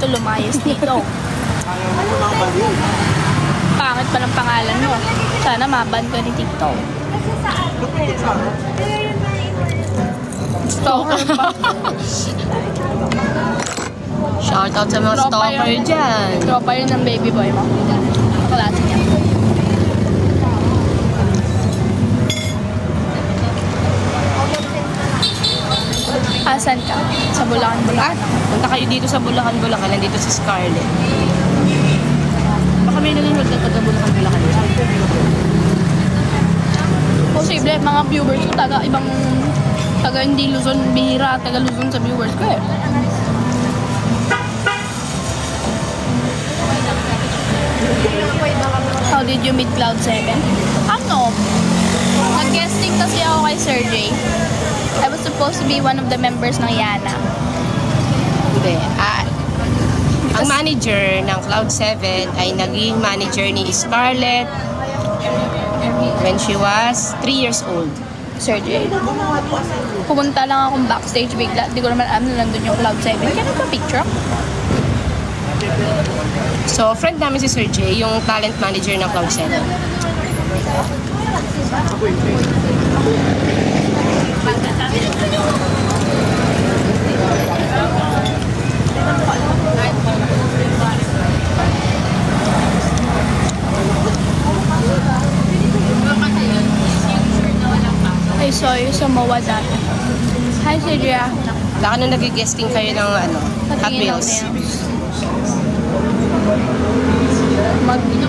dito, lumayas dito. Pangit pa ng pangalan mo. Sana maban ka ni TikTok. Stalker pa. Shoutout sa mga stalker dyan. Tropa yun ng baby boy mo. Kaklase niya. Asan ka? Sa Bulacan, Bulacan. Punta kayo dito sa Bulacan, Bulacan. Nandito si Scarlett. Baka may nanonood na taga Bulacan, Bulacan. Posible, mga viewers ko, taga hindi Luzon, bihira, taga Luzon sa viewers ko eh. How did you meet Cloud7? Ano? Nag-guesting kasi ako kay Sir J. I was supposed to be one of the members ng Yana. Hindi. Ang manager ng Cloud7 ay naging manager ni Scarlett when she was 3 years old. Sir J. Pumunta lang akong backstage bigla. Di ko naman alam na nandun yung Cloud7. Kaya nagpa-picture ako. So, friend namin si Sir J, yung talent manager ng Cloud7. I saw you sa MOA dati. Hi, Sir J. Baka nung nag-guesting kayo ng Hot Wheels.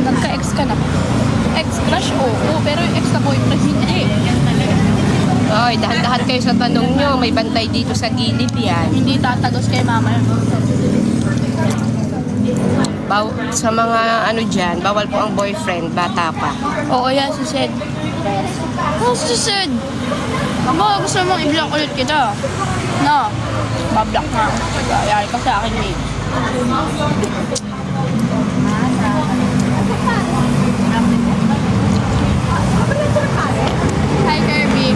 Nagka-ex ka na. Ex-crush, oo. Pero yung ex na boyfriend, hindi. Oy, dahan-dahan kayo sa tanong nyo. May bantay dito sa gilid yan. Hindi tatagos kay mama. Sa mga ano dyan, bawal po ang boyfriend, bata pa. Oo, yan, si Sed. Oh, si Sed. Aba, gusto mong i-block ulit kita. No, bablock na. Ayari ka sa akin, babe. Hi, Kirby.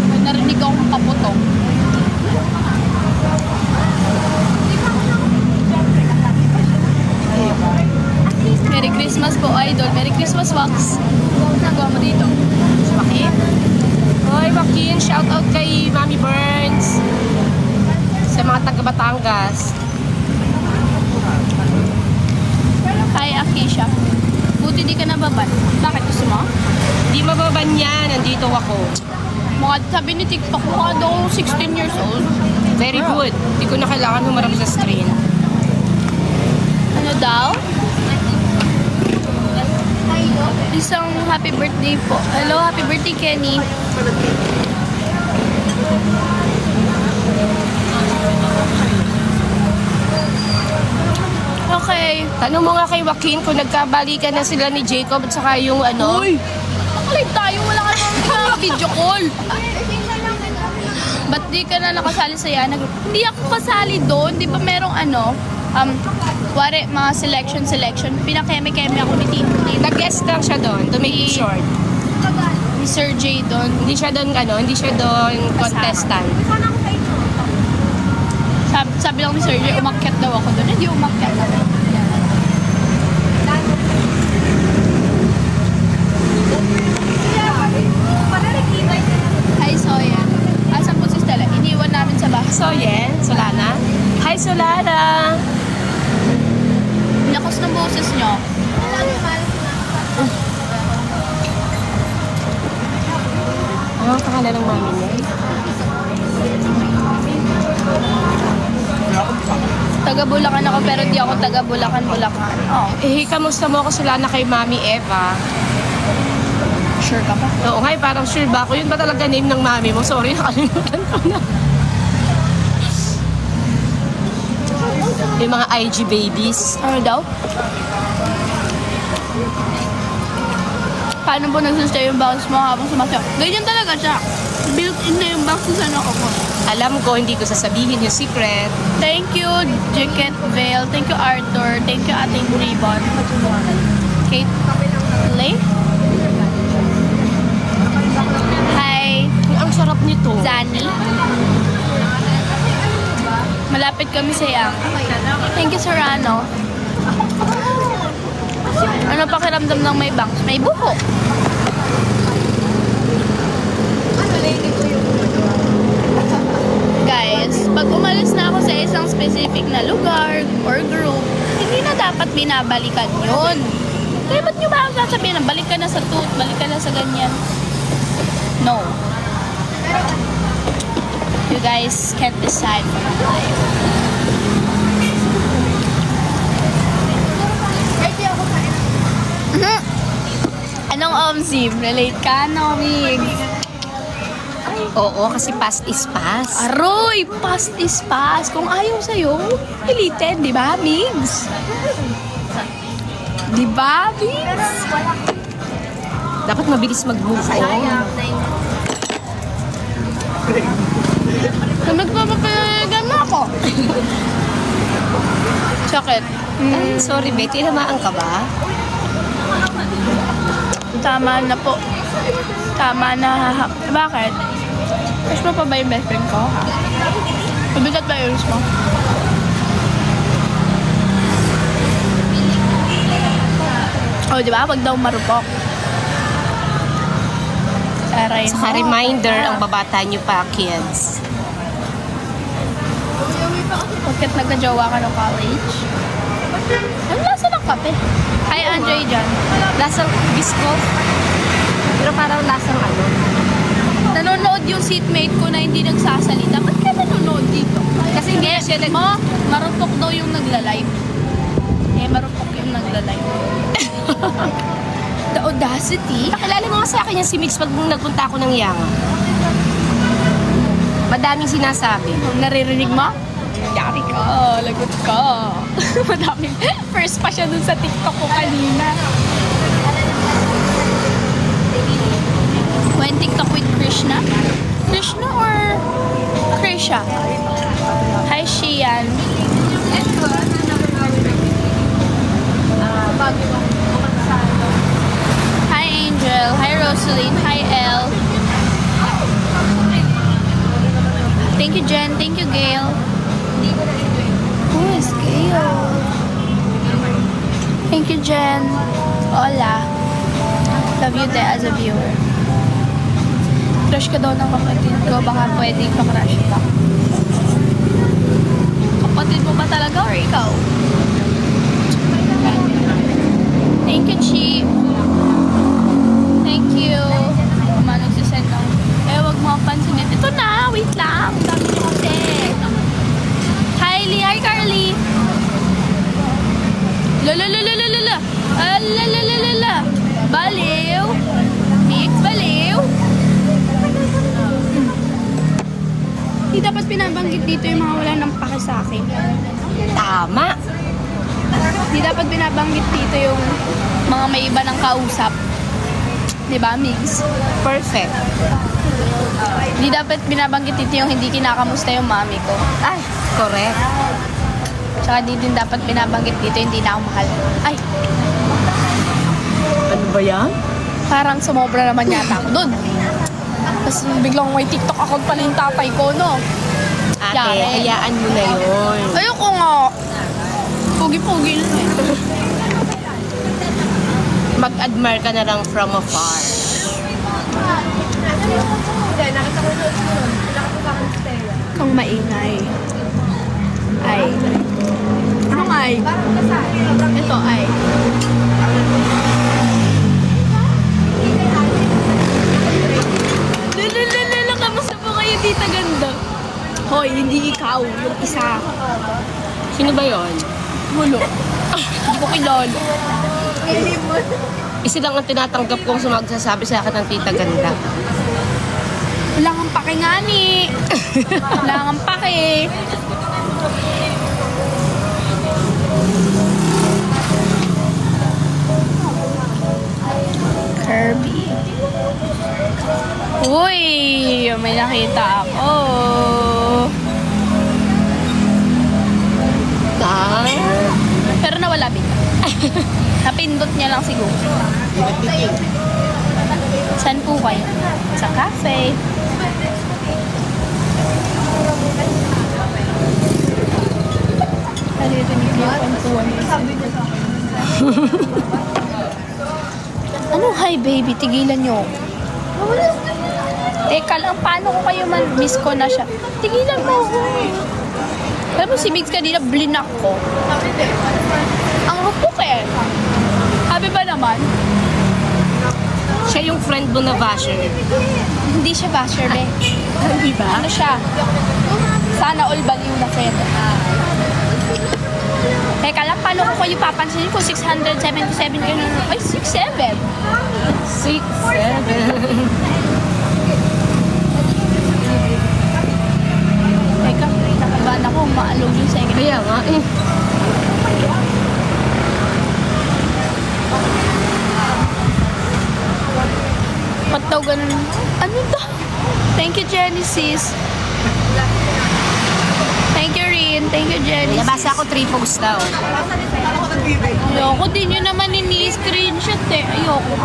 May narinig akong kaputong. Merry Christmas po, Idol. Merry Christmas, Wax. Nagawa mo dito. Joaquin? Hoy, Joaquin, shoutout kay Mami Burns. Sa mga taga-Batangas. Hi, Akisha. Buti di ka nababan. Bakit gusto mo? Di mababan yan, nandito ako. Mga sabi ni TikTok, mukha daw 16 years old. Very good. Di ko na kailangan humarap sa screen. Ano daw? Isang happy birthday po. Hello, happy birthday, Kenny. Okay. Tanong mo nga kay Joaquin kung nagkabalikan na sila ni Jacob at saka yung ano. Uy! Nakalive tayo, wala ka naman video call. Ba't di ka na nakasali sa Yana Group? Hindi ako kasali doon. Di ba merong wari, mga selection. Pinakeme-keme ako ni Tito. Nag-guest lang siya doon, to make it short. Ni Sir J doon. Hindi siya doon contestant. Sabi lang ni Sir J, umakyat daw ako doon. Hindi umakyat ako. Hi, Soya. Asan po si Stella? Iniwan namin sa bahay. So, Solana. Hi, Solana! Lakas ng boses nyo. Ano ang pangalan ng mami niya? Taga Bulacan ako pero di ako taga Bulacan. Oh, Kamusta mo ako Solana kay Mami Eva? sure ka ba? Oo nga, parang sure ba ako? Yun ba talaga name ng mami mo? Sorry, nakalimutan ko na. Yung mga IG babies. Ano daw? Paano po nagsustain yung bounce mo habang sumasayaw? Ganyan talaga siya. Built-in na yung bounce sa ako po. Alam ko, hindi ko sasabihin yung secret. Thank you, Jacket Vale. Thank you, Arthur. Thank you, Ating Ribbon. Kate Lay? Hi, Ang sarap nito. Zani. Malapit kami sa Yang. Thank you, Serrano. Ano pakiramdam ng may bangs? May buho. Guys, pag umalis na ako sa isang specific na lugar or group, hindi na dapat binabalikan yun. Kaya ba't nyo ba sasabihin na balik ka na sa tooth, balik ka na sa ganyan? No. You guys can't decide for my life. Anong OMSI? Relate ka, no, Mig? Oo, kasi past is past. Aroy! Past is past. Kung ayaw sa'yo, pilitin, di ba, Migs? Di ba, Migs? Dapat mabilis mag-move on. Nagpapapalagan mo ako. Sakit. Ay, sorry, Betty, tinamaan ka ba? Tama na po. Tama na. Bakit? Crush mo pa ba yung best friend ko? Mabigat ba yung rules mo? Oh, di ba? Wag daw marupok. Aray mo. Saka reminder, ang babata nyo pa, kids. Bakit nagka-jowa ka ng college? Ano lasa ng kape? Hi, Andre dyan. Lasang biscuit. Pero parang lasang ano. Nanonood yung seatmate ko na hindi nagsasalita. Ba't ka nanonood dito? Kasi hindi siya marupok daw yung nagla-live. Marupok yung nagla-live. The audacity. Pakilala mo nga sa akin yung si Mix pag nagpunta ako ng Yanga. Madaming sinasabi. Naririnig mo? Yari ka, lagot ka. Madaming. First pa siya dun sa TikTok ko kanina. When TikTok with Krishna? Krishna or Krisha? Hi, Shian. Hi, Angel. Hi, Rosaline. Hi, Elle. Thank you, Jen. Thank you, Gail. Who is Gail? Thank you, Jen. Hola. Love you there as a viewer. Crush ka daw ng kapatid ko. Baka pwedeng pa-crush ka. Kapatid mo ba talaga or ikaw? Thank you, Chi. Thank you. Mama, nagsisend ng... wag mo akong pansinin. Ito na, wait lang. Dami niyo kasi. Hi, Lee. Hi, Carly. Lalalalala. Lalalalala. Baliw. Mix, baliw. Hindi dapat pinabanggit dito yung mga wala ng pake sa akin. Tama. Hindi dapat binabanggit dito yung mga may iba ng kausap. Diba, Migs? Perfect. Hindi dapat binabanggit dito yung hindi kinakamusta yung mami ko. Ay, correct. Tsaka di din dapat binabanggit dito yung hindi na ako mahal. Ay, Ano ba yan? parang sumobra naman yata ako dun. Tapos biglang may TikTok account pala yung tatay ko, no? Ate, Yari. hayaan mo na yun. Ayoko nga. Pugi-pugi lang eh. Mag-admire ka na lang from afar. Kang maingay. Ay. Anong ay? Ito ay. Lalalala, kamusta po kayo, tita ganda? Hoy, hindi ikaw. Yung isa. Sino ba yon? Hulo. Hindi ko kilala. Isa lang ang tinatanggap kong magsasabi sa akin ng tita ganda. Wala kang pake nga ni. Wala kang pake. Kirby. Uy! May nakita ako. Ah, Pero nawala bigla. Napindot niya lang siguro. Saan po kayo? Sa cafe. Ay, baby, tigilan nyo. Teka lang, paano ko kayo miss ko na siya? Tigilan mo ako. Alam mo, si Migs kanina, blinak ko. Ang rupok eh. Sabi ba naman? Siya yung friend mo na basher. Hindi siya basher, be. Di ba? Ano siya? Sana all baliw na friend. Teka lang, paano ko kayo papansinin kung 677 kayo na? Ay, 67. 6, 7. Teka, nakabahan ako, maalog yung second. Kaya nga eh. Ba't daw ganun? Ano to? Thank you, Genesis. Thank you, Rin. Thank you, Genesis. Nabasa ako 3 posts daw. Ayoko din yun naman screenshot eh. Ayoko.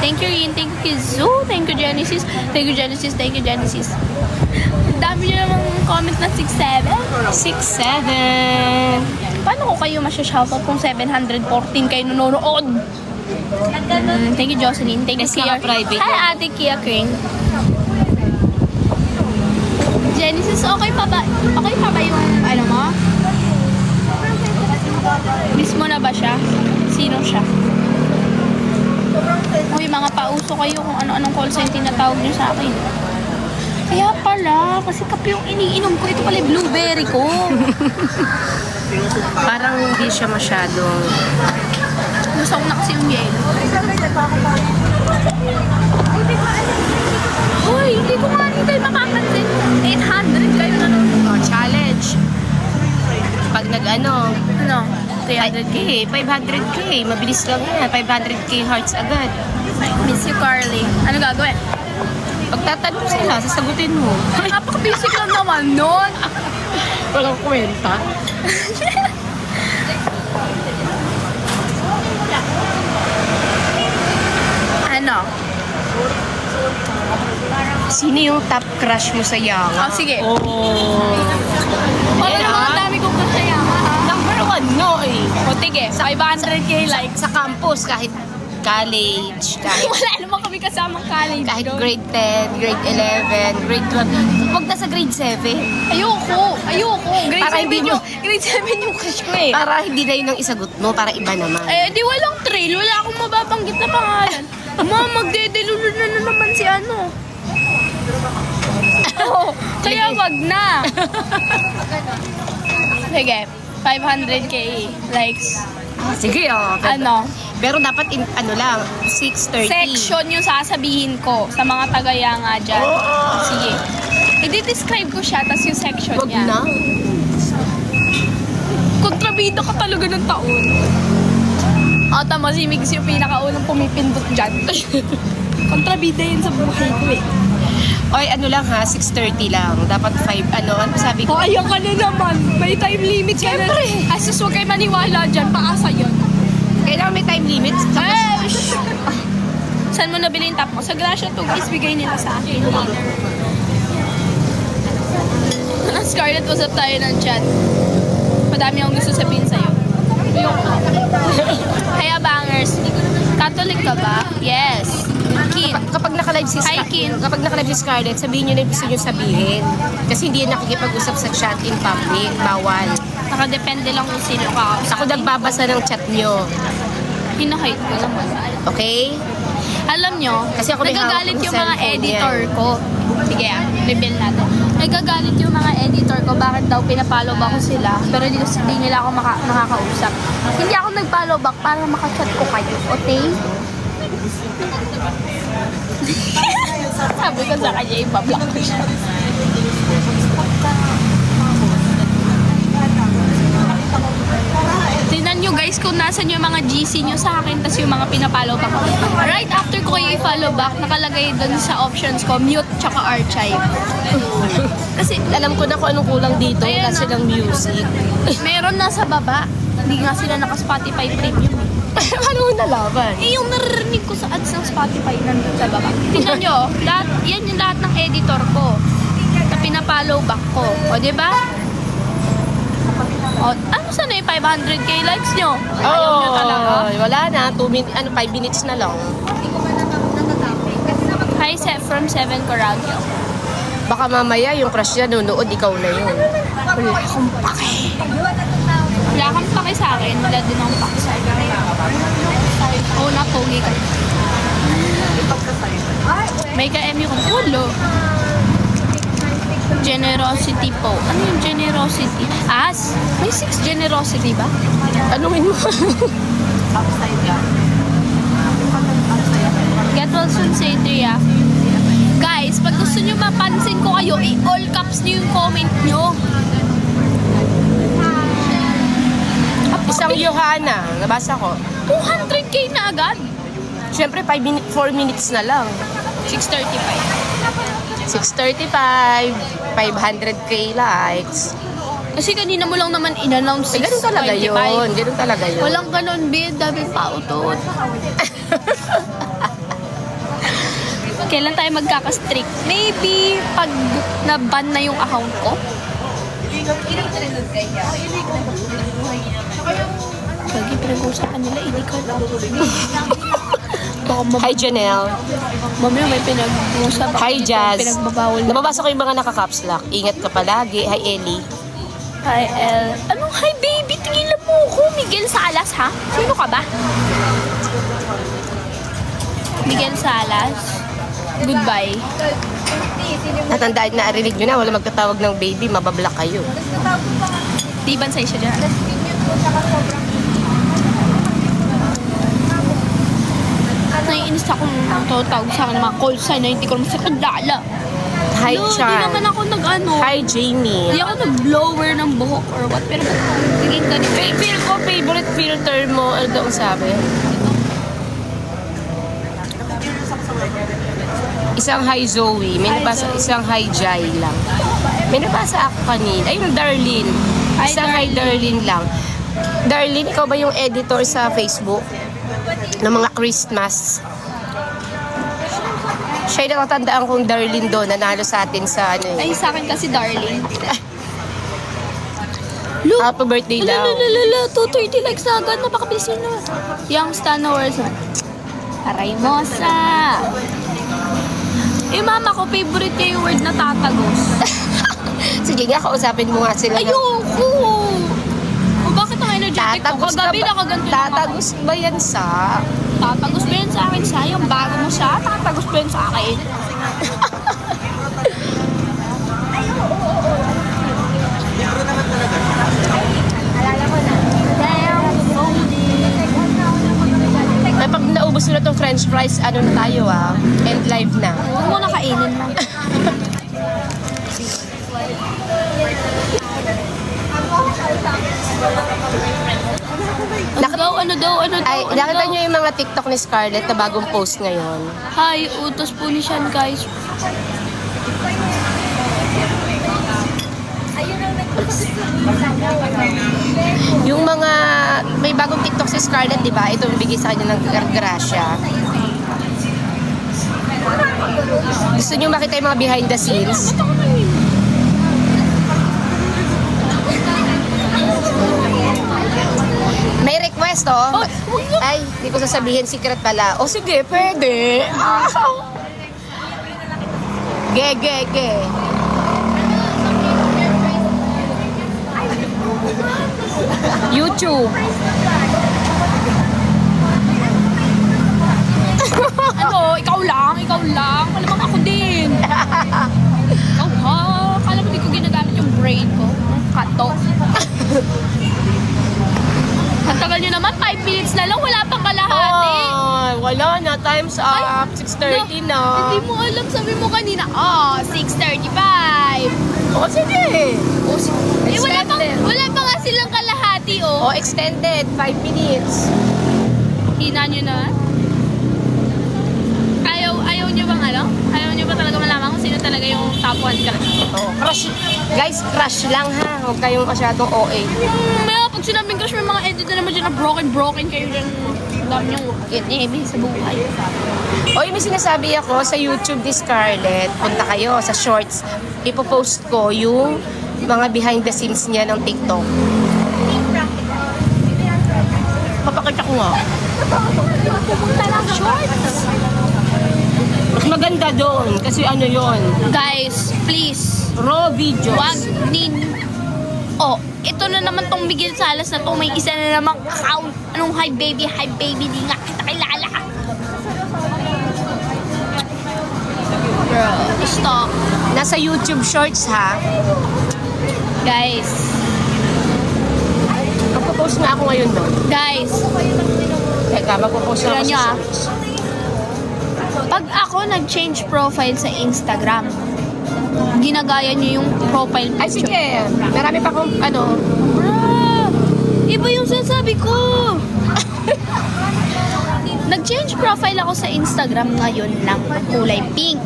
Thank you, Rin. Thank you, Kizu. Thank you, Genesis. Thank you, Genesis. Thank you, Genesis. Ang dami nyo namang comment na 6'7". 6'7". Paano ko kayo masya-shoutout kung 714 kayo nanonood? Thank you, Jocelyn. Thank you, Yes, Kia. private Hi, yan. Ate Kia Kring. Genesis, okay pa ba yung ano mo? Miss mo na ba siya? Sino siya? Uy, mga pauso kayo kung ano-anong call sign tinatawag niyo sa akin. Kaya pala, kasi kape yung iniinom ko. Ito pala yung blueberry ko. Parang hindi siya masyadong... Gusto ko na kasi yung yelo. Hoy, hindi ko nga hindi kayo makapansin. 800 kayo nanonood. Oh, challenge. Pag nag-ano, Ano? 300k. 500k. Mabilis lang yan. 500k hearts agad. Miss you, Carly. Ano gagawin? Pagtatanong sila, sasagutin mo. Napaka-basic lang naman nun. Walang kwenta. Ano? Sino yung top crush mo sa Yanga? Oh, sige. Oh. Ano Ayan, naman ah. dami kong kasaya, ha? Number 1, no eh. O, tige. 500k likes. Sa campus, kahit college, kahit Wala naman kami kasamang college. kahit doon. grade 10, grade 11, grade 12. Huwag na sa grade 7. Ayoko. Grade Para 7 hindi yung, grade 7 yung crush ko eh. Para hindi na yun ang isagot mo, para iba naman. Eh, di walang trail. Wala akong mababanggit na pangalan. Magdedelulo na naman si ano. Oh, kaya wag na. Sige, 500k likes. Sige, oh. Ano? Pero dapat, ano lang, 6:30. Section yung sasabihin ko sa mga tagayanga dyan. Sige. I-describe ko siya, tas yung section Huwag niya. na. Kontrabida ka talaga ng taon. Tama, si Migs yung pinakaunang pumipindot dyan. Kontrabida yun sa buhay ko eh. Oy, ano lang ha, 6:30 lang. Dapat 5, ano sabi ko? Ayaw ka na naman. May time limit ka na. Asus, huwag kayo maniwala dyan. Paasa yun. Kailangan may time limit. Ay! Saan mo nabili yung top mo? Sa Gracia to, guys, bigay nila sa akin. Scarlett, usap tayo ng chat. Madami akong gusto sabihin sa'yo. Kaya bangers, Catholic ka ba? Yes. Kin. Kapag naka-live si Hi, Kim. Kapag naka-live si Scarlett, sabihin niyo na yung gusto niyo sabihin. Kasi hindi yan nakikipag-usap sa chat in public. Bawal. Nakadepende lang kung sino ka. Ako nagbabasa ng chat niyo. Hinahide ko naman. Okay? Alam nyo, Kasi ako may nagagalit hawak ng yung mga cellphone editor yan. ko. Sige reveal natin. Nagagalit yung mga editor ko, bakit daw pinapollow back ko sila, pero hindi nila ako nakakausap. Hindi ako nag-follow back para makachat ko kayo, okay? Sabi ko sa kanya, ipablock ko siya. Tingnan nyo guys kung nasan yung mga GC nyo sa akin tas yung mga pinapollow back ko. Right after ko kayo i-follow back, nakalagay doon sa options ko, mute tsaka archive. Kasi Alam ko na kung anong kulang dito. Ayan, Kasi ng music. meron nasa baba. Hindi nga sila naka-Spotify Premium. Ano mo nalaman? Eh, yung naririnig ko sa ads ng Spotify nandun sa baba. Tingnan nyo, yan yung lahat ng editor ko na pinapollow back ko. O, di ba? O, ano sana yung 500k likes nyo? Ayaw nyo talaga? Wala na. 5 minutes na lang. Hi, from 7 Coragio. Baka mamaya yung crush niya nunood, ikaw na yun. Wala akong pake. Wala kang pake sa akin. Wala din akong pake sa akin. Oo na, pogi ka. May ka-MU ko. Ulo. Generosity po. Ano yung generosity? As? May 6 generosity ba? Anuhin mo? Get well soon, say Tria. Guys, pag gusto nyo mapansin ko kayo, i-all caps nyo yung comment nyo. Isang Johanna, nabasa ko. 200k na agad. Siyempre, 4 minutes na lang. 6:35. 6:35, 500k likes. Kasi kanina mo lang naman in-announce 6:25. Ganun talaga yun. Ganun talaga yun. Walang ganon, bid. Dami pa utot. Kailan tayo magkaka-strict? Maybe pag na-ban na yung account ko. Lagi pinag-uusapan nila, hindi ka na. Hi, Janelle. Mami, may pinag-uusap. Hi, Jazz. Pinagbabawal na. Nababasa ko yung mga naka-caps lock. Ingat ka palagi. Hi, Ellie. Hi, El. Anong hi, baby? Tingilan mo ko. Miguel Salas, ha? Sino ka ba? Miguel Salas. Goodbye. Natandaan na, arinig nyo na. Wala magtatawag ng baby. Mabablock kayo. Di bansay siya dyan. Naiinis akong tatawag sa akin ng mga call sign na hindi ko naman sa kadala. Hi, No, di Char. naman ako nag-ano. Hi, Jamie. Hindi ako nag-blower ng buhok or what. Pero tingin ka Feel ko, favorite filter mo. Ano daw ang sabi? Isang hi, Zoe. May nabasa, isang hi, Jai lang. May nabasa ako kanina. Ayun, Darlene. Hi, Isang hi, Darlene lang. Darlene, ikaw ba yung editor sa Facebook ng mga Christmas? Siya yung natatandaan kong Darlene doon, nanalo sa atin sa ano Ay, eh. sa akin kasi darling. Look! Happy birthday daw. Lalalala, 230 likes na agad. Napakabilis yun na. Young Stanowers. Aray mosa. Eh, mama ko, favorite niya yung word na tatagos. Sige nga, kausapin mo nga sila. Ayoko! O bakit ang energetic ko? Kagabi nakaganto lang ako. Tatagos ba yan sa... Tatagos ba yan sa akin? Sayang, bago mo siya. Tatagos ba yan sa akin? Ay, pag naubos na itong french fries, ano na tayo end live na. Huwag mo nakainin mo. Ano daw? Ay, nakita niyo yung mga TikTok ni Scarlett na bagong post ngayon. Hi, utos po ni Sean, guys. Yung mga, may bagong TikTok si Scarlett, di ba? Ito yung bigay sa kanya ng grasya. Gusto niyo makita yung mga behind the scenes? May request, oh. Ay, hindi ko sasabihin, secret pala. Oh, sige, pwede. Ge. YouTube. Ano? Ikaw lang. Malamang ako din. Ikaw ha? Kala mo di ko ginagamit yung brain ko. Kato. Ang tagal nyo naman, 5 minutes na lang, wala pang kalahati. Ay, wala na. Time's up. 6:30 na. Hindi mo alam, sabi mo kanina, 6:35. O, sige. Wala pa nga silang kalahati, O, extended. 5 minutes. Hina nyo na. Ayaw nyo bang ano? Ayaw nyo ba talaga malaman kung sino talaga yung top 1 crush? Oh, crush. Guys, crush lang ha. Huwag kayong masyadong OA. Pag sinabing crush, may mga edit na naman dyan na broken kayo dyan. Dami yung ibig sa buhay. O, may sinasabi ako sa YouTube ni Scarlett. Punta kayo sa shorts. Ipopost ko yung mga behind the scenes niya ng TikTok. Papakita ko nga. Pumunta lang shorts. Mas maganda doon kasi ano yon, Guys, please. raw videos. Wag Oh, ito na naman tong Miguel Salas na to. May isa na namang account. Anong hi baby, di nga kita kilala. Bro, stop. Nasa YouTube Shorts ha. Guys, Magpo-post nga ako ngayon doon. guys. Teka, magpo-post nga ako Tignan nyo, sa ah. Shorts. Pag ako nag-change profile sa Instagram, ginagaya nyo yung profile Ay picture. sige, marami pa akong ano. Bro, iba yung sinasabi ko. Nag-change profile ako sa Instagram ngayon lang, kulay pink.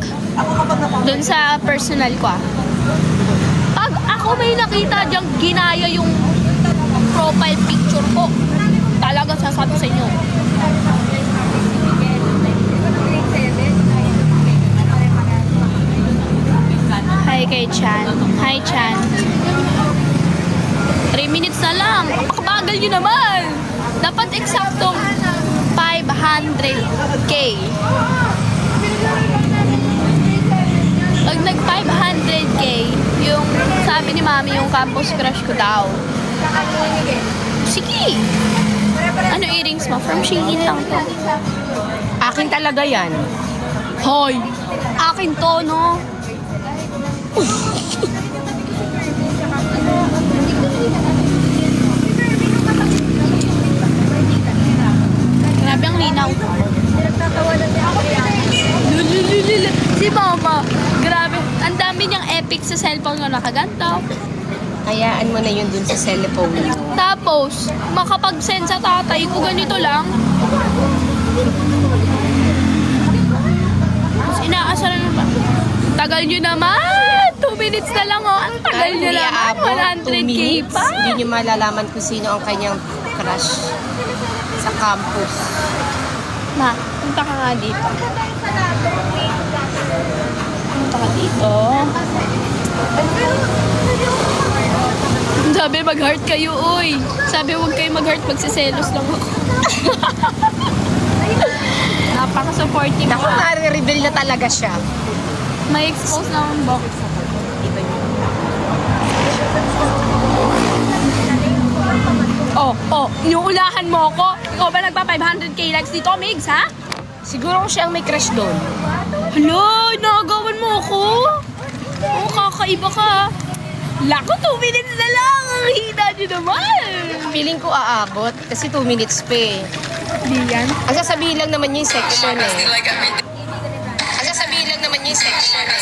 Doon sa personal ko ah. Pag ako may nakita diyang ginaya yung profile picture ko, talaga sasabi sa inyo. Hi kay Chan. Hi Chan. 3 minutes na lang. Kapakabagal nyo naman. Dapat eksaktong 500k. Pag nag 500k, yung sabi ni Mami, yung campus crush ko daw. Sige. Ano earrings mo? From Shein lang to. Akin talaga yan. Hoy! Akin to, no? Grabe ang linaw. Lulululul. Si Mama, grabe. Ang dami niyang epic sa cellphone ko nakaganto. Hayaan mo na yun dun sa cellphone. Tapos, makapag-send sa tatay ko, ganito lang. Tapos inaasaran mo ba? Tagal nyo naman! 2 minutes na lang, oh. Ang tagal nyo Hindi naman. aabot, 2 100k minutes. pa. Hindi nyo malalaman kung sino ang kanyang crush sa campus. Ma, punta ka nga dito. Punta ka dito. Sabi, mag-heart kayo, uy. Sabi, huwag kayo mag-heart, magsiselos lang ako. Napaka-supportive Naku, mo. nare-reveal na talaga siya. May expose na ang box. Oh, inuulahan mo ako. Ikaw ba nagpa 500k likes dito, Migs, ha? Siguro siya ang may crush doon. Hala, nagawan mo ako? Oo, kakaiba ka. Lako, 2 minutes na lang. Ang hina nyo naman. Feeling ko aabot kasi 2 minutes pa eh. Di yan. Ang sasabihin lang naman niya yung section eh. Ang sasabihin lang naman niya yung section eh.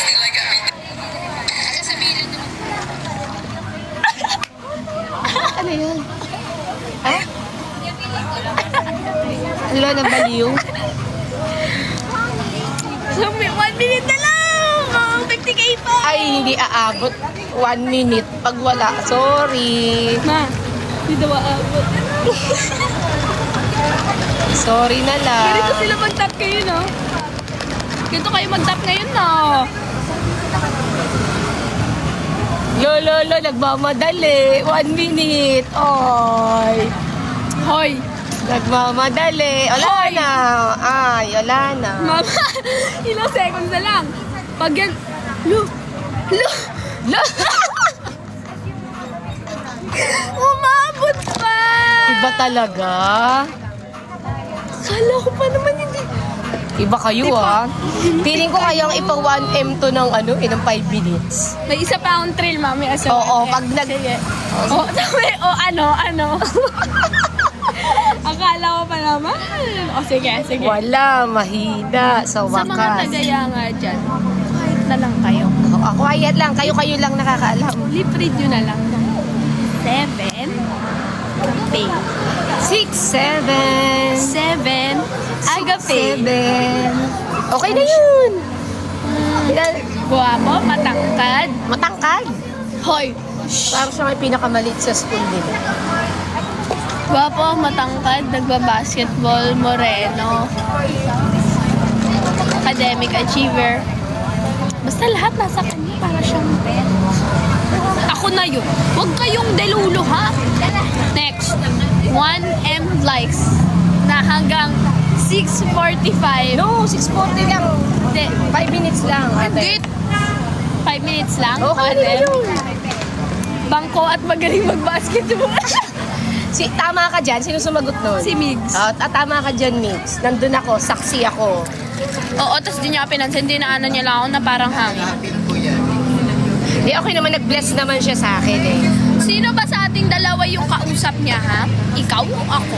Ang sasabihin lang naman. Ano yun? Ha? Alo, nabaliw. So, 1 minute na lang. Oh, 50k pa. Ay, hindi aabot. 1 minute pag wala. Sorry. Ma, hindi daw aabot. Sorry na lang. Ganito sila mag-tap kayo, no? Ganito kayo mag-tap ngayon, no? Lolo, nagmamadali. 1 minute. Oy. Hoy, Nagmamadali. Wala Hoy! na. Ay, wala na. Mama, ilang seconds na lang. Pag yan, umabot pa! Iba talaga. Kala ko pa naman hindi. Iba kayo ah. Feeling ko kayang ipa 1M to ng ano, ng 5 minutes. May isa pa akong thrill, mami. Oo, pag nag... Sige. Sabi, ano? Akala ko pa naman. Sige. Wala, mahina sa Sa mga wakas. tagaya nga dyan, quiet na lang kayo. Ako, quiet lang. Kayo lang nakakaalam. Lip read nyo na lang. 7. Agape. 6, 7. 7. Agape. 7. Okay na yun. Guwapo, matangkad. Matangkad. Hoy! Parang siya may pinakamalit sa school nila. Guwapo, matangkad, nagbabasketball, moreno. Academic achiever. Basta lahat nasa kanya para siyang ako na yun. Huwag kayong delulo, ha? Next, 1M likes na hanggang 6:45. No, 6:40 lang. Hindi. 5 minutes lang. Hindi. 5 minutes lang. Okay na ate. yun. Bangko at magaling mag-basketball. Tama ka dyan. Sino sumagot nun? Si Migs. Tama ka dyan, Mix. Nandun ako. Saksi ako. Oo, tapos di niya pinansin. Di na ano niya lang ako na parang hangin. Okay naman. Nag-bless naman siya sa akin eh. Sino ba sa ating dalawa yung kausap niya, ha? Ikaw o ako?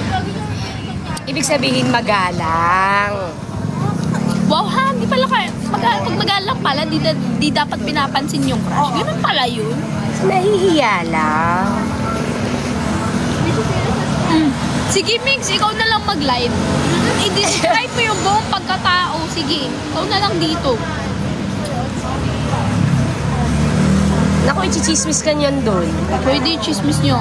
Ibig sabihin magalang. Wow, ha? Di pala kayo. Pag magalang pala, di dapat pinapansin yung crush. Ganun pala yun. Nahihiya lang. Sige, Migs, ikaw na lang mag-live. I-describe mo yung buong pagkatao. Sige, ikaw na lang dito. Naku, i-chismis ka niyan doon. Pwede i-chismis nyo.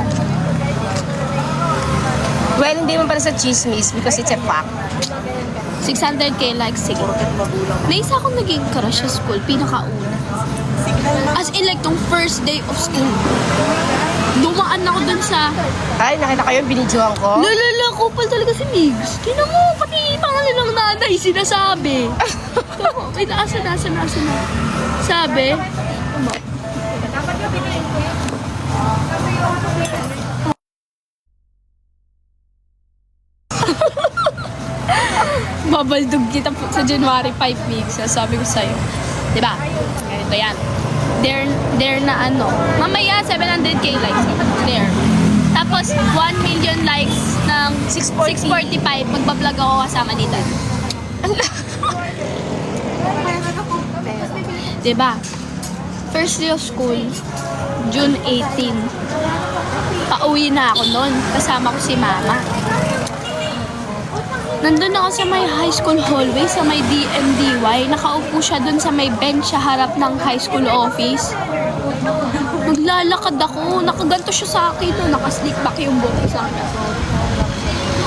Well, hindi man para sa chismis because it's a fact. 600k likes, sige. May isa akong naging crush sa school, pinakauna. As in like, tong first day of school. Dumaan ako dun sa... Ay, nakita ko yun, binidyohan ko. Lalala, kupal talaga si Migs. Tingnan mo, pati pangalan ng nanay, sinasabi. Wait, asa na. Sabi, babaldog kita po sa January 5 weeks. Sabi ko sa'yo. Diba? Ganito yan. There na ano. Mamaya, 700k likes. There. Tapos, 1 million likes ng 645. Magbablog ako kasama nito. Diba? First day of school, June 18. Pauwi na ako nun. Kasama ko si mama. Nandun ako sa may high school hallway, sa may DMDY. Nakaupo siya dun sa may bench sa harap ng high school office. Naglalakad ako. Nakaganto siya sa akin. Nakaslick back yung buhok sa akin.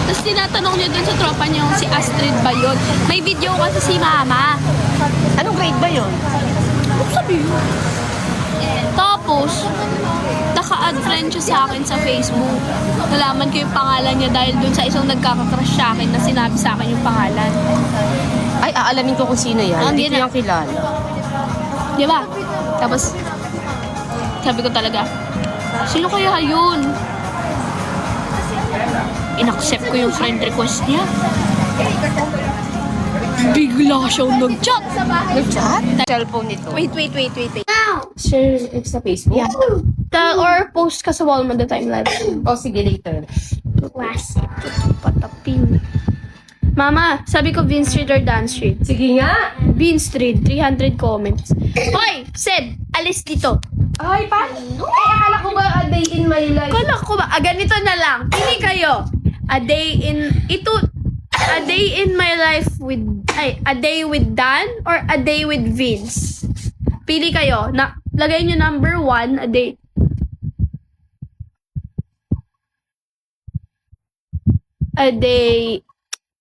Tapos tinatanong niya dun sa tropa niya si Astrid ba yun? May video kasi si mama. Anong grade ba yun? Ano sabi yun? Tapos, naka-add friend siya sa akin sa Facebook. Nalaman ko yung pangalan niya dahil dun sa isang nagkaka-crush sa akin na sinabi sa akin yung pangalan. Ay, aalamin ko kung sino yan. Hindi ko yung kilala. Di ba? Tapos, sabi ko talaga, sino kaya yun? In-accept ko yung friend request niya. Bigla siyang nag-chat. Nag-chat? Cellphone nito. Wait. Share sa Facebook? Yeah. Or post ka sa wall mo the time lapse. Sige, later. Classic. Patapin. Mama, sabi ko Bean Street or Dan Street? Sige nga. Bean Street, 300 comments. Hoy! Sed! Alis dito. Ay, paano? Ay, akala ko ba a day in my life? Kala ko ba? Ganito na lang. Pili kayo. A day in my life with... a day with Dan or a day with Vince? Pili kayo. Lagay nyo number 1, a day... A day...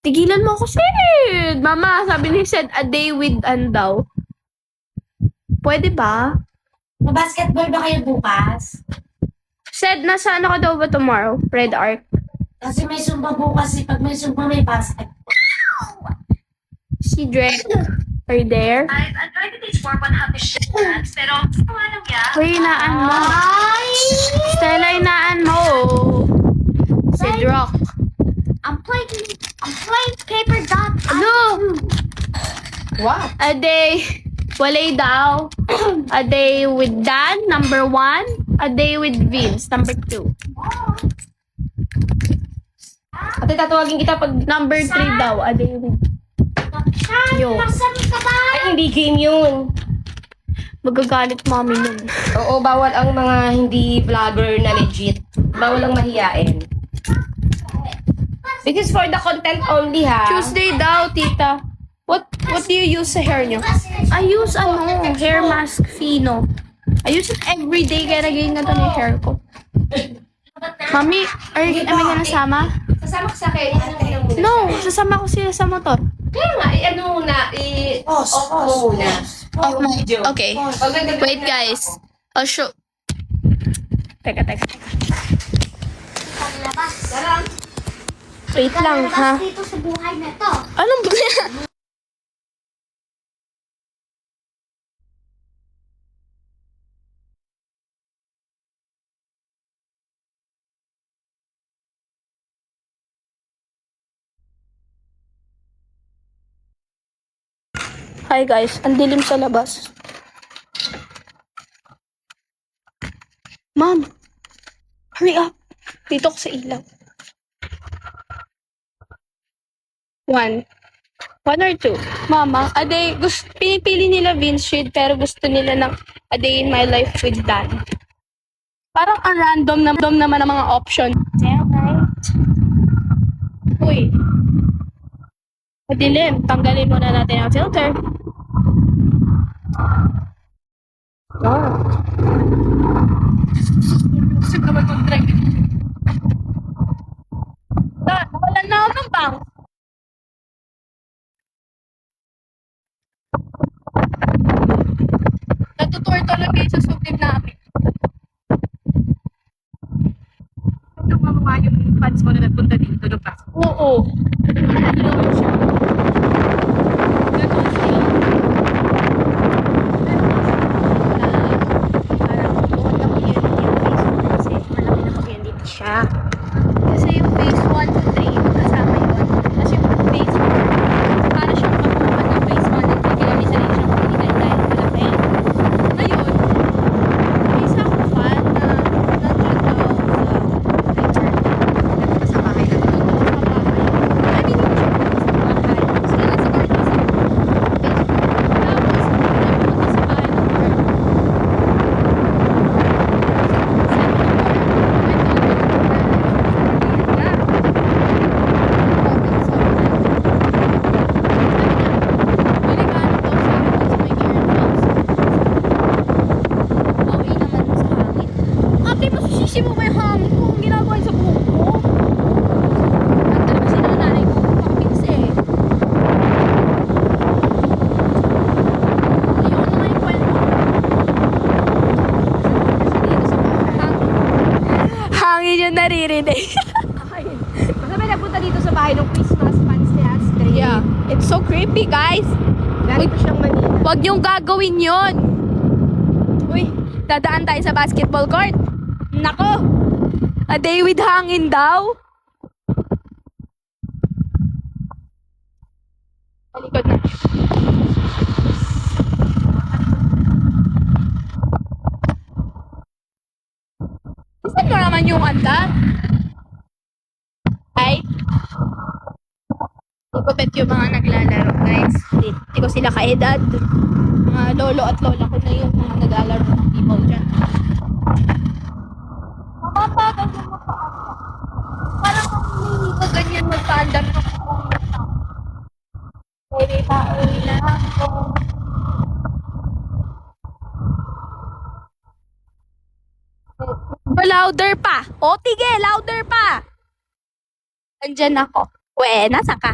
Tigilan mo ako, Sid! Mama, sabi ni Sid, a day with daw. Pwede ba? Basketball ba kayo bukas? Sid, nasa ano ka daw ba tomorrow? Red Arc. Kasi may sumba bukas. Pag may sumba, may basket. Si Dre, are you there? I'm trying to teach more on how to shit dance, pero ano yan? Uy, inaan mo. Stella, inaan mo. Si Rock. I'm playing paper dot. Ano? What? A day, walay daw. A day with Dan, number 1. A day with Vince, number 2. Ate, tatawagin kita pag... Number 3 daw, a day with... Yo. Nasaan ka ba? Ay, hindi game yun. Magagalit mami nun. Oo, bawal ang mga hindi vlogger na legit. Bawal ang mahiyain. This is for the content only, ha? Tuesday daw, tita. What do you use sa hair nyo? I use hair mask Fino. I use it every day kaya naging ganito na yung hair ko. Mami, am I gonna sama? Sasama ko sa akin. No, sasama ko sila sa motor. Kaya nga, ano muna, off mo muna. Oh, video. okay. Wait guys. I'll show. Teka. Wait lang, ha? Dito sa buhay na to. Anong ba yan? Hi guys, ang dilim sa labas. Mom, hurry up. Dito ko sa ilaw. One or two? Mama, a day, pinipili nila Vince Shade pero gusto nila ng A Day in My Life with Dan. Parang ang random naman ang mga option. Yeah, right. Uy. Madilim. Tanggalin muna natin ang filter. Gusto naman itong drag. Wala na ako ng bang. Natutour talaga sa sublim namin. Yung mga yung fans mo na nagpunta dito no pa. Oo. Ilaw siya. Ganun siya. Parang buong na community yung Facebook kasi malaki na community siya. Kasi yung phase 1 to 3, kasama yun. Kasi yung phase 4, para siyang kapuhan ng phase 1 and 2, kaya may sarili siyang komunidad dahil malaki. Ngayon, may isa akong fan na nandun daw Sa bahay na to. I mean, hindi siya pumunta sa bahay. Sila lang sa guard kasi. Tapos, pumunta sa bahay ng guard. Ate, masisisi mo ba yung hangin ko kung ginagawa yun sa buhok mo? Nandun kasi ng nanay ko, makapins eh. Ayoko na nga yung kwento. Hangin yung naririnig. Basta may napunta dito sa bahay ng Christmas fans ni Astrid. Yeah, it's so creepy, guys. Galing pa siyang Manila. Huwag niyong gagawin yun. Uy, dadaan tayo sa basketball court. Nako, A Day with hangin daw. Talikod na. Saan ko naman yung anda? Ay. Hindi ko bet yung mga naglalaro, guys. Hindi ko sila kaedad. Mga lolo at lola ko na yung mga naglalaro ng people dyan. Mapapagal yung magpaanda. Parang kung hindi ko ganyan magpaandar ng mga pwede pauwi na ako. Louder pa. O, tige, louder pa. Andyan ako. We, nasa ka?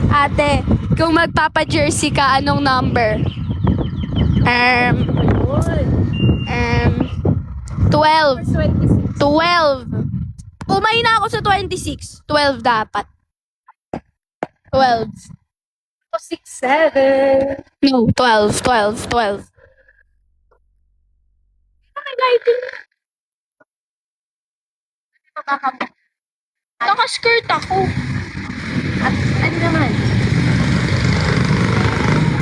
Ate, kung magpapa-jersey ka, anong number? 12. 26. 12. Umay na ako sa 26. 12 dapat. 12. O 6, 7. No, 12. 12. 12. Ay, lighting. Naka-skirt ako. At ano naman?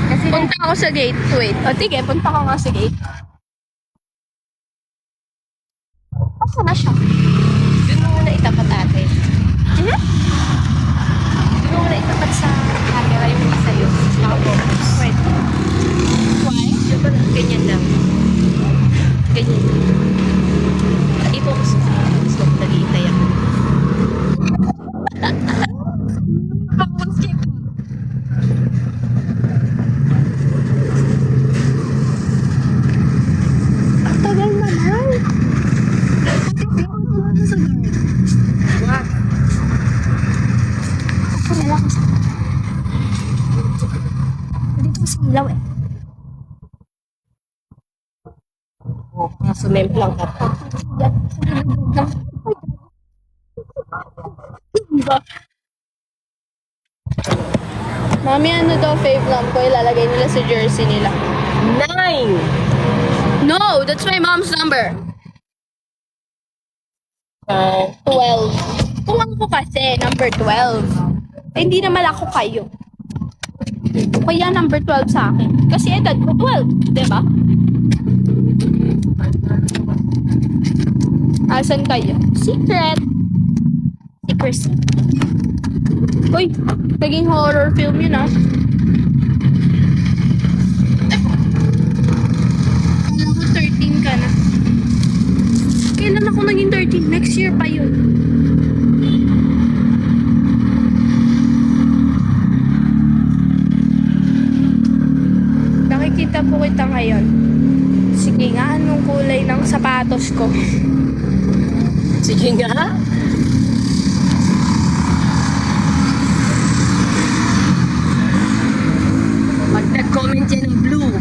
Kasi Punta ako sa gate. Wait. O, sige, punta ko nga sa gate. Asa na siya? doon mo muna itapat ate. Hmm? Doon mo muna itapat sa camera yung isa yun. Naka-focus. Wait. Why? Diyan ba ganyan lang? Ganyan. I-focus mo. Stop, nag-iintay ako. Ang tagal naman. Wag. Ako na lang. Silaw eh. Oh, mga sumemplang ka pa. Diba? Mami, ano daw fave lamp ko? Ilalagay nila sa jersey nila. 9! No! That's my mom's number. 12. Kung ako kasi, number 12. Eh, hindi naman ako kayo. Kaya number 12 sa akin. Kasi edad ko 12. Diba? Asan kayo? Secret. Secrecy. Uy, naging horror film yun ah. Kala ko 13 ka na. Kailan ako naging 13? Next year pa yun. Nakikita po kita ngayon. Sige nga, anong kulay ng sapatos ko? Sige nga. Pag nag-comment yan ng blue.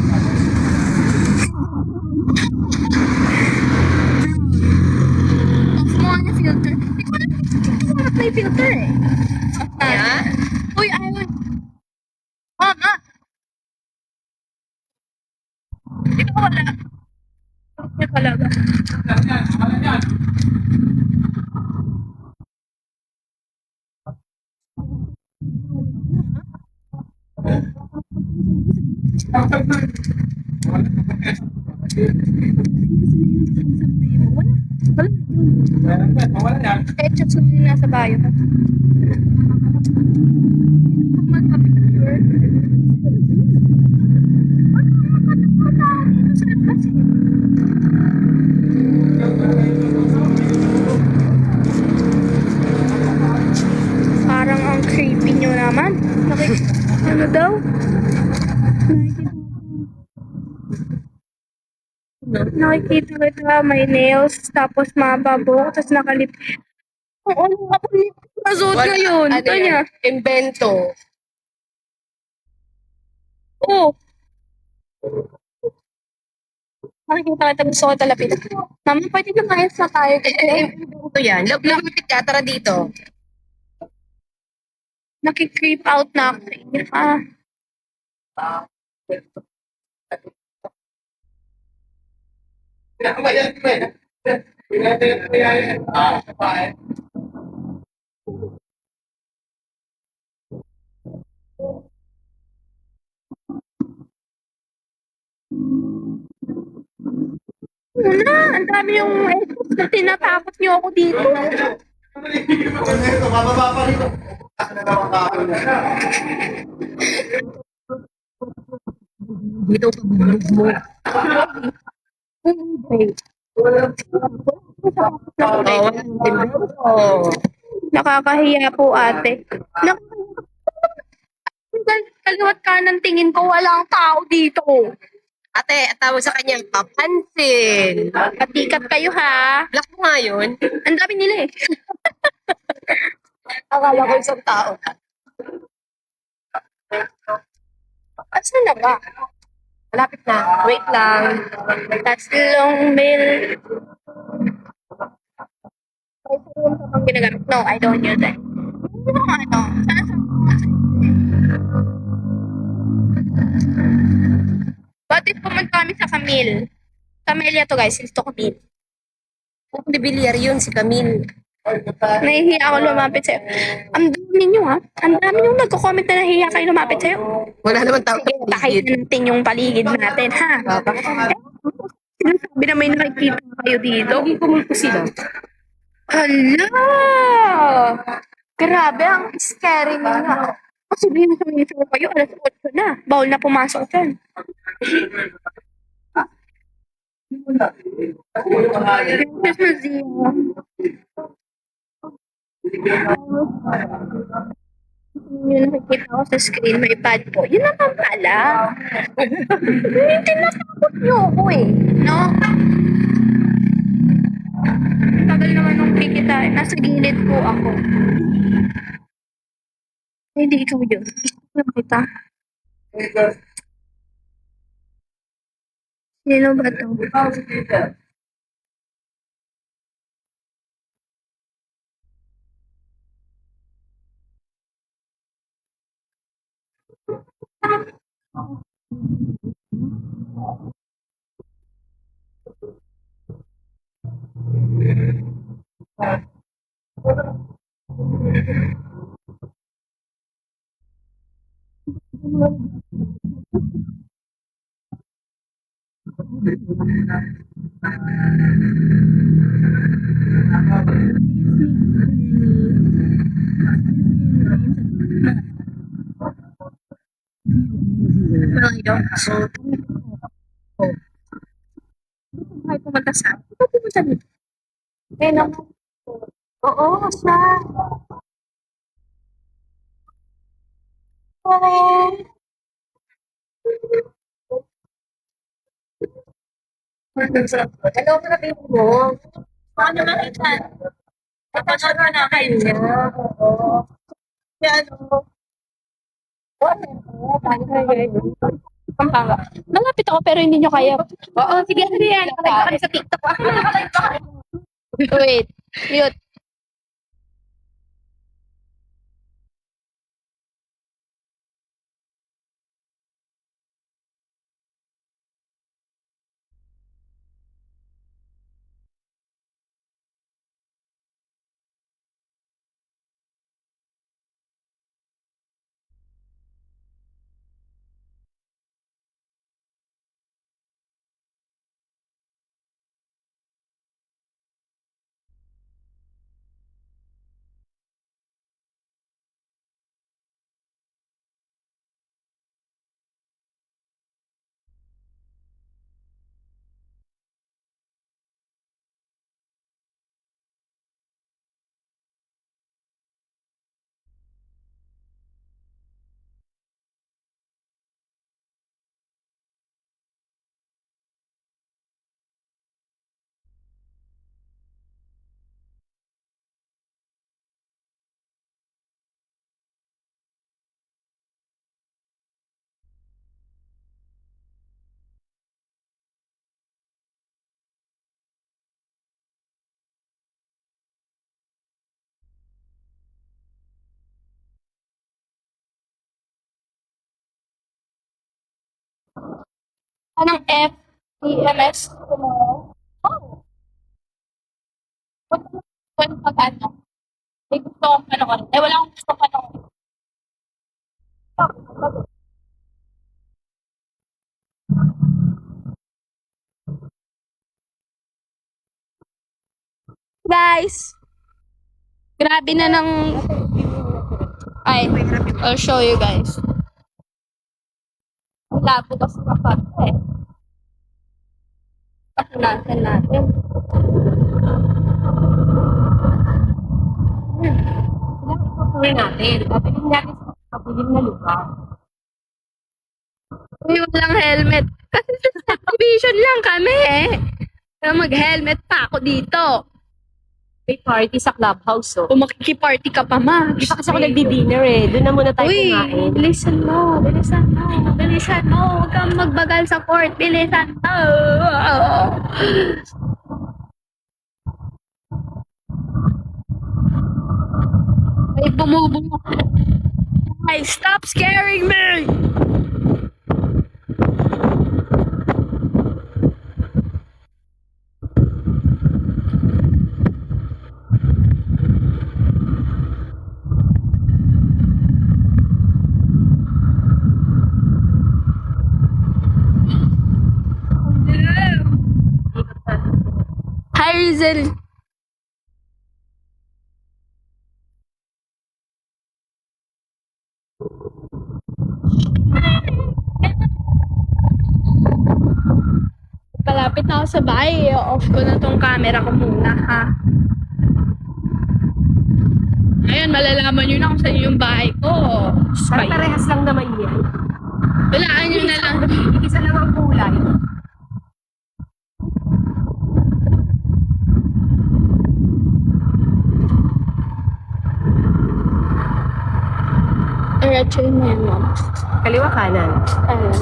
Off mo nga yung filter. Hindi ko na may filter eh. Yeah? Uy, ayaw. Mama! Ito wala. Ito talaga. Headshots lang yung nasa bio. Parang ang creepy nyo naman. Ano daw? Nakikita kita, may nails, tapos mababo, tapos nakalip. Oo, ako nasuot ngayon. Ano Kanya. yan? Invento. Oo. Nakikita kita, gusto ko talapit. Mama, pwede na kayo sa tayo. Invento yan. Lumapit ka, tara dito. Nakikreep out na ako sa inyo. Ah. Una, ang dami yung etos na tinatakot niyo ako dito. Bababa pa rito. Dito ka bubog mo. Oh, walang invento. Nakakahiya po, ate. Kaliwat kanan tingin ko, walang tao dito. Ate, at tawag sa kanya, papansin. Patikat kayo, ha? Black mo nga yun. Ang dami nila eh. Akala ko isang tao. Asan na ba? Malapit na. Wait lang. Tatlong mil. May sarili ka bang ginagamit? No, I don't use it. Ano ba ano? Sana sa What if pumunta kami sa Camille? Camellia to guys, ito Camille. Kung bibilyar yun, si Camille. Nahihiya ako lumapit sa'yo. Ang dami nyo ha. Ang dami nyo nagko-comment na nahihiya kayo lumapit sa'yo. Wala naman tao. Sige, pakita natin yung paligid natin ha. Sinasabi na may nakikita kayo dito. Hindi kumulpo sila. Hala! Grabe, ang scary nyo. Kasi sabihin na sabihin sa'yo kayo, alas 8 na. Bawal na pumasok dyan. Christmas Eve. Yung nakikita ko sa screen, may pad po. Yun naman pala. Hindi natakot niyo ako eh. No? Tagal naman nung kikitain. Nasa gilid po ako. Ay, hindi ikaw yun. Gusto ko kita. Sino ba to? Malayo. Ay, pumunta sa... Ito pumunta dito. Eh, no. Oo, siya. Oo. Ano ko na kayo mo? Paano makita? Kapanood ka na kayo. Oo. Kaya ano? Pampanga. Malapit ako pero hindi nyo kaya. Oo, sige, sige yan. Nakalive kami sa TikTok. Nakalive ka. Wait. Mute. Anong F? EMS? Tomorrow? Oh. Kung pag ano? May gusto kong panoorin. Eh, wala akong gusto panoorin. Guys! Grabe na ng... Ay, I'll show you guys. Ang labo kasi kapag eh. Patunasan natin. Tuloy natin. Pabiling natin sa pabiling na lugar. Uy, walang helmet. Kasi sa subdivision lang kami eh. Pero mag-helmet pa ako dito. May party sa clubhouse, oh. Kung makikiparty ka pa, ma. Di pa kasi ako nagdi-dinner eh. Doon na muna tayo Uy, kumain. bilisan mo, bilisan mo, bilisan mo. Huwag kang magbagal sa court, bilisan mo. Ay, bumubumo. Ay, stop scaring me! Hi, Rizel. Palapit na ako sa bahay. Off ko na tong camera ko muna, ha? Ayun, malalaman nyo na kung saan yung bahay ko. Spy. Parehas lang naman yan. Walaan nyo na lang. Isa lang ang kulay. Diretso mo yan, ma'am. Kaliwa kanan. Ayun.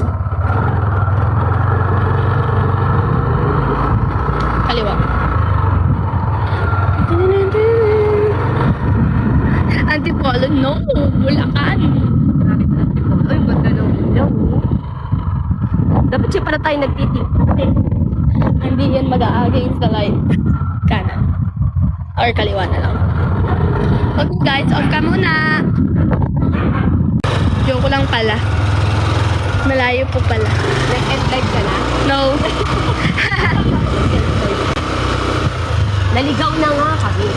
No, Bulacan. Ay, ganda ng ilaw. Dapat siya pala tayo nagtitik. Hindi yan mag-a-against the light. Kanan. Or kaliwa na lang. Okay guys, off ka muna. Joke ko lang pala. Malayo po pala. Nag-end live ka na? No. Naligaw na nga kami.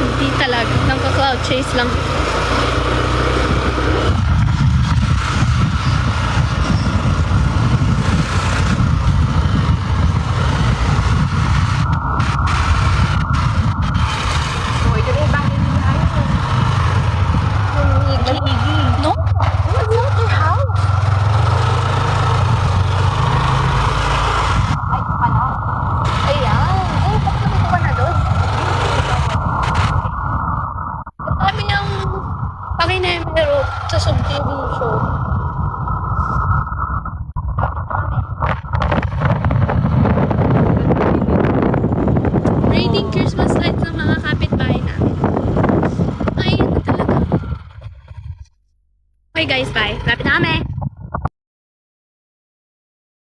Hindi talaga. Nangka-cloud chase lang. So, ito na yung bahay ni Ayaw. Maligig. No? It's not their house. Ay, pala. Ayan. Eh, bakit naman ko na doon? Sabi niyang pakinemero sa subdivision. Rating Christmas lights ng mga kapitbahay namin. Ay, ano talaga. Okay guys, bye. Lapit na kami.